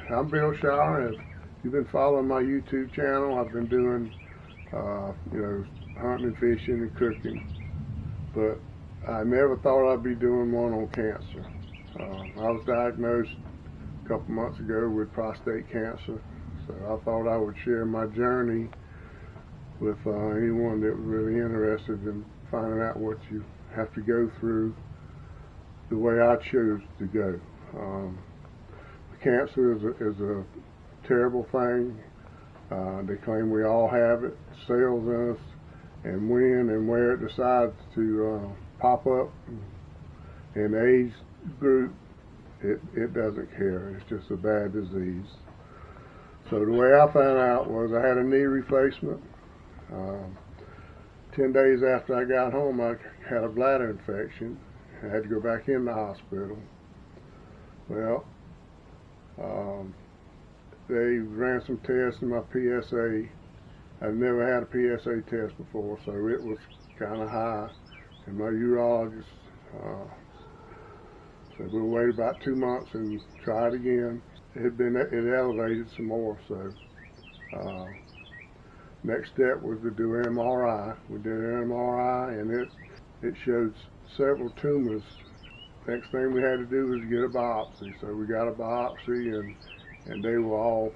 I'm Bill Shower. If you've been following my YouTube channel, I've been doing, hunting and fishing and cooking. But I never thought I'd be doing one on cancer. I was diagnosed a couple months ago with prostate cancer. So I thought I would share my journey with anyone that was really interested in finding out what you have to go through the way I chose to go. Cancer is a terrible thing. They claim we all have it, cells in us, and when and where it decides to pop up in the age group, it doesn't care. It's just a bad disease. So the way I found out was I had a knee replacement. 10 days after I got home, I had a bladder infection. I had to go back in the hospital. Well, they ran some tests in my PSA. I've never had a PSA test before, so it was kind of high. And my urologist said we'll wait about 2 months and try it again. It elevated some more, so next step was to do an MRI. We did an MRI, and it showed several tumors. Next thing we had to do was get a biopsy. So we got a biopsy, and they were all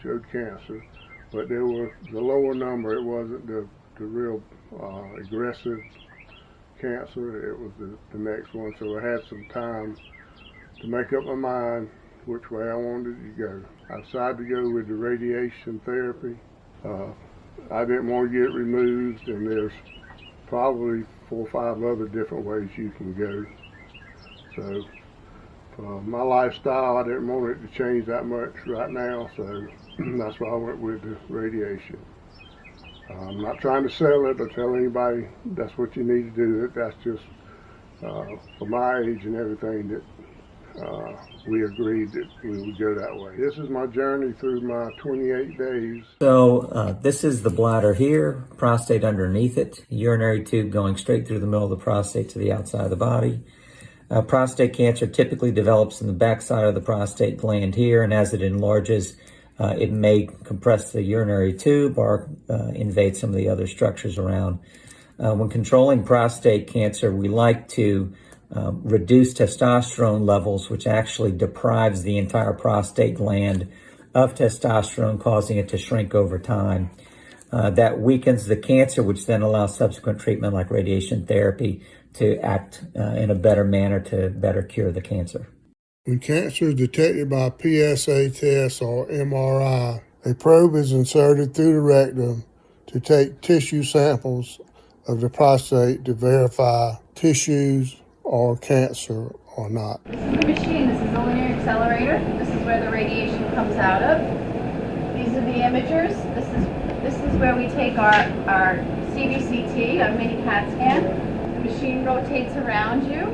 showed cancer, but there was the lower number. It wasn't the real aggressive cancer. It was the next one. So I had some time to make up my mind which way I wanted to go. I decided to go with the radiation therapy. I didn't want to get it removed, and there's probably 4 or 5 other different ways you can go. So for my lifestyle, I didn't want it to change that much right now, so that's why I went with the radiation. I'm not trying to sell it or tell anybody that's what you need to do. That's just for my age and everything that we agreed that we would go that way. This is my journey through my 28 days. So this is the bladder here, prostate underneath it, urinary tube going straight through the middle of the prostate to the outside of the body. Prostate cancer typically develops in the backside of the prostate gland here, and as it enlarges, it may compress the urinary tube or invade some of the other structures around. When controlling prostate cancer, we like to reduce testosterone levels, which actually deprives the entire prostate gland of testosterone, causing it to shrink over time. That weakens the cancer, which then allows subsequent treatment like radiation therapy to act in a better manner to better cure the cancer. When cancer is detected by PSA test or MRI, a probe is inserted through the rectum to take tissue samples of the prostate to verify tissues or cancer or not. This is the machine. This is the linear accelerator. This is where the radiation comes out of. These are the imagers. This is where we take our CBCT, our mini CAT scan. The machine rotates around you,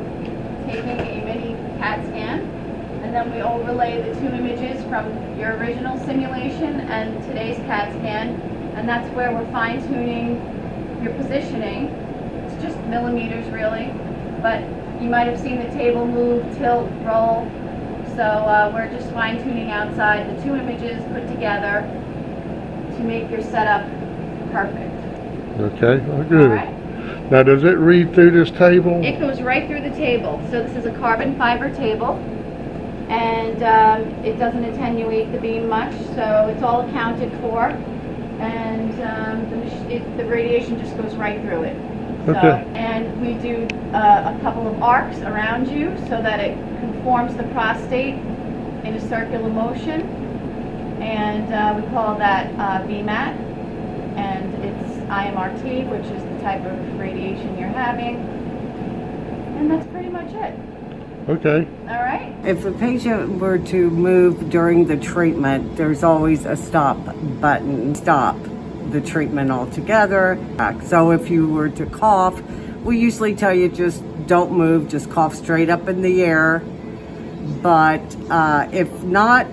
taking a mini CAT scan, and then we overlay the 2 images from your original simulation and today's CAT scan, and that's where we're fine-tuning your positioning. It's just millimeters really, but you might have seen the table move, tilt, roll. So we're just fine-tuning outside the 2 images put together to make your setup perfect. Okay, good. All right? Now, does it read through this table? It goes right through the table. So this is a carbon fiber table, and it doesn't attenuate the beam much, so it's all accounted for, and the radiation just goes right through it. So, okay. And we do a couple of arcs around you so that it conforms the prostate in a circular motion, and we call that VMAT, and it's IMRT, which is the type of radiation you're having, and that's pretty much it. Okay. All right. If a patient were to move during the treatment, there's always a stop button. Stop the treatment altogether. So if you were to cough, we usually tell you just don't move, just cough straight up in the air. But if not,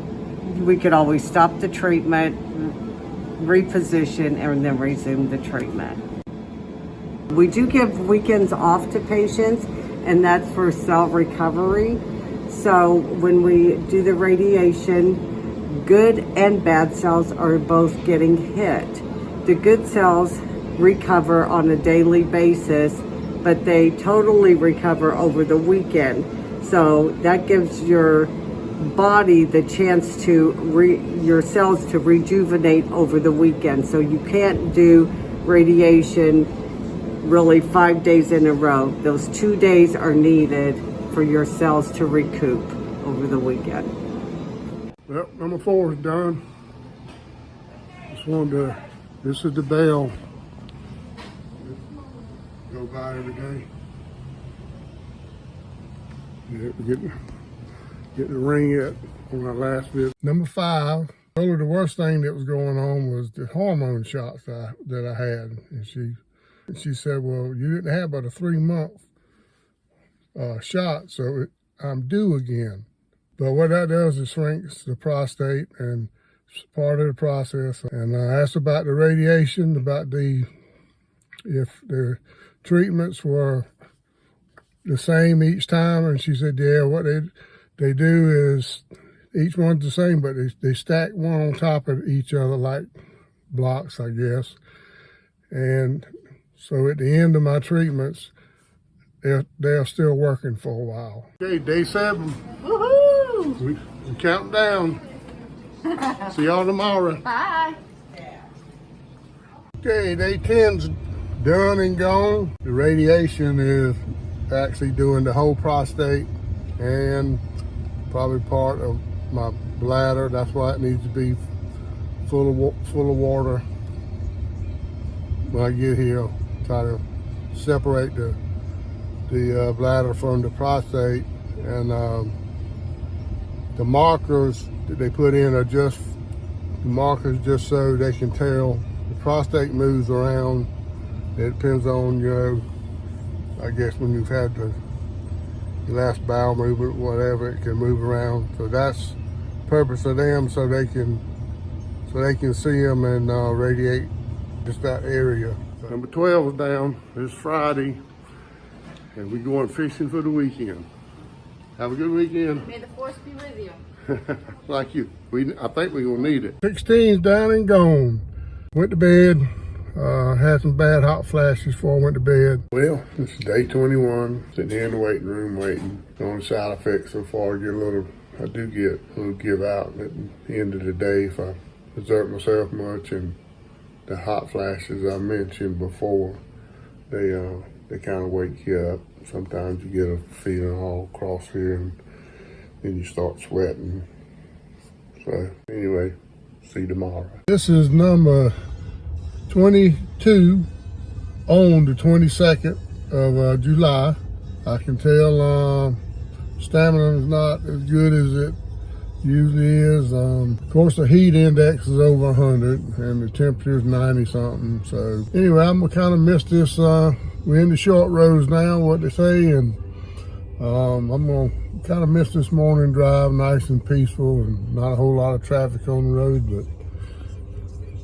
we could always stop the treatment, reposition, and then resume the treatment. We do give weekends off to patients, and that's for cell recovery. So when we do the radiation, good and bad cells are both getting hit. The good cells recover on a daily basis, but they totally recover over the weekend. So that gives your body the chance to your cells to rejuvenate over the weekend. So you can't do radiation really 5 days in a row. Those 2 days are needed for your cells to recoup over the weekend. Well, number 4 is done. This is the bell. Go by every day. Yeah, we're getting the ring yet on our last visit. Number 5, probably the worst thing that was going on was the hormone shots that I had. And she said, well, you didn't have but a 3-month shot, so I'm due again. But what that does is shrinks the prostate, and it's part of the process. And I asked about the radiation, if the treatments were the same each time, and she said, yeah, what they do is each one's the same, but they stack one on top of each other like blocks, I guess. And so at the end of my treatments, they're still working for a while. Okay, day 7. Woohoo! We're counting down. See y'all tomorrow. Bye. Okay, day 10's done and gone. The radiation is actually doing the whole prostate and probably part of my bladder. That's why it needs to be full of water. When I get here, I'll try to separate the bladder from the prostate, and the markers that they put in are just so they can tell. The prostate moves around. It depends on, I guess when you've had the last bowel movement, whatever, it can move around. So that's the purpose of them, so they can see them and radiate just that area. Number 12 is down. It's Friday, and we're going fishing for the weekend. Have a good weekend. May the force be with you. Like you. I think we're gonna need it. 16's down and gone. Went to bed. Had some bad hot flashes before I went to bed. Well, it's day 21. Sitting here in the waiting room waiting. The only side effects so far, I do get a little give out at the end of the day if I exert myself much, and the hot flashes I mentioned before, they kind of wake you up. Sometimes you get a feeling all across here, and then you start sweating. So anyway, see you tomorrow. This is number 22 on the 22nd of July. I can tell stamina is not as good as it usually is. Of course, the heat index is over 100 and the temperature is 90 something. So anyway, I'm gonna kind of miss this. We're in the short roads now, what they say, and I'm gonna kind of miss this morning drive, nice and peaceful, and not a whole lot of traffic on the road. But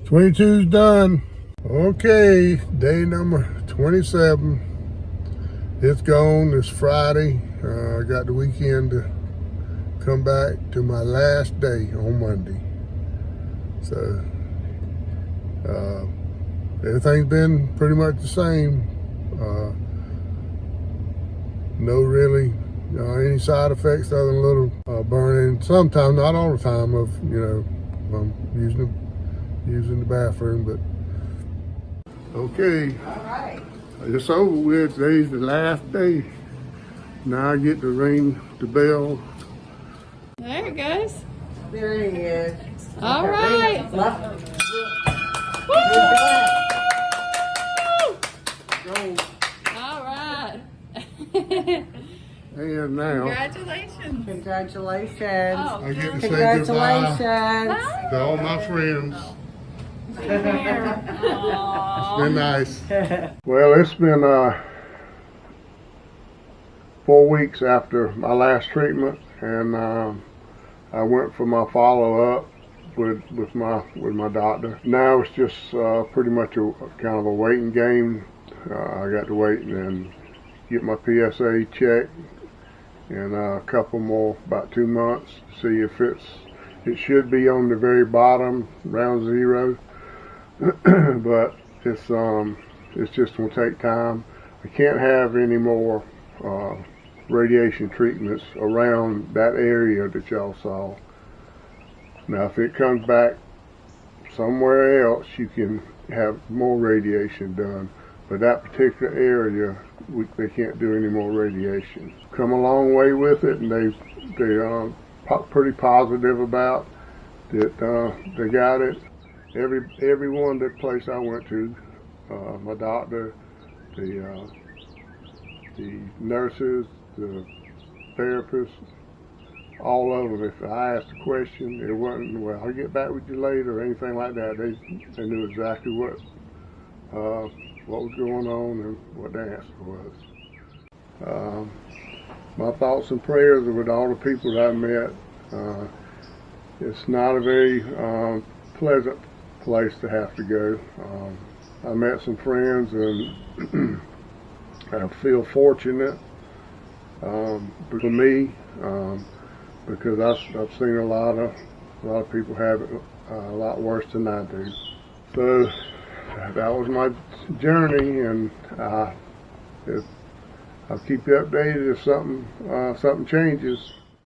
22's done. Okay, day number 27. It's gone. It's Friday. I got the weekend to come back to my last day on Monday. So everything's been pretty much the same. No really any side effects other than a little burning. Sometimes, not all the time, of I'm using the bathroom, but okay. All right. It's over with. Today's the last day. Now I get to ring the bell. There it goes. There he is. All right. Go. All right. And now Congratulations. Congratulations. Oh, I get to say goodbye Congratulations. to all my friends. It's been nice. Well, it's been 4 weeks after my last treatment, and I went for my follow-up with my doctor. Now it's just pretty much a kind of a waiting game. I got to wait and get my PSA checked, and a couple more, about 2 months, see if it should be on the very bottom, around 0. But it's just gonna take time. I can't have any more radiation treatments around that area that y'all saw. Now, if it comes back somewhere else, you can have more radiation done. But that particular area, they can't do any more radiation. Come a long way with it, and they pretty positive about that. They got it. Every one that place I went to, my doctor, the nurses, the therapists, all of them. If I asked a question, it wasn't, well, I'll get back with you later or anything like that. They knew exactly what was going on and what the answer was. My thoughts and prayers are with all the people that I met. It's not a very pleasant place to have to go. I met some friends, and I feel fortunate for me, because I've seen a lot of people have it a lot worse than I do. So that was my journey, and I'll keep you updated if something changes.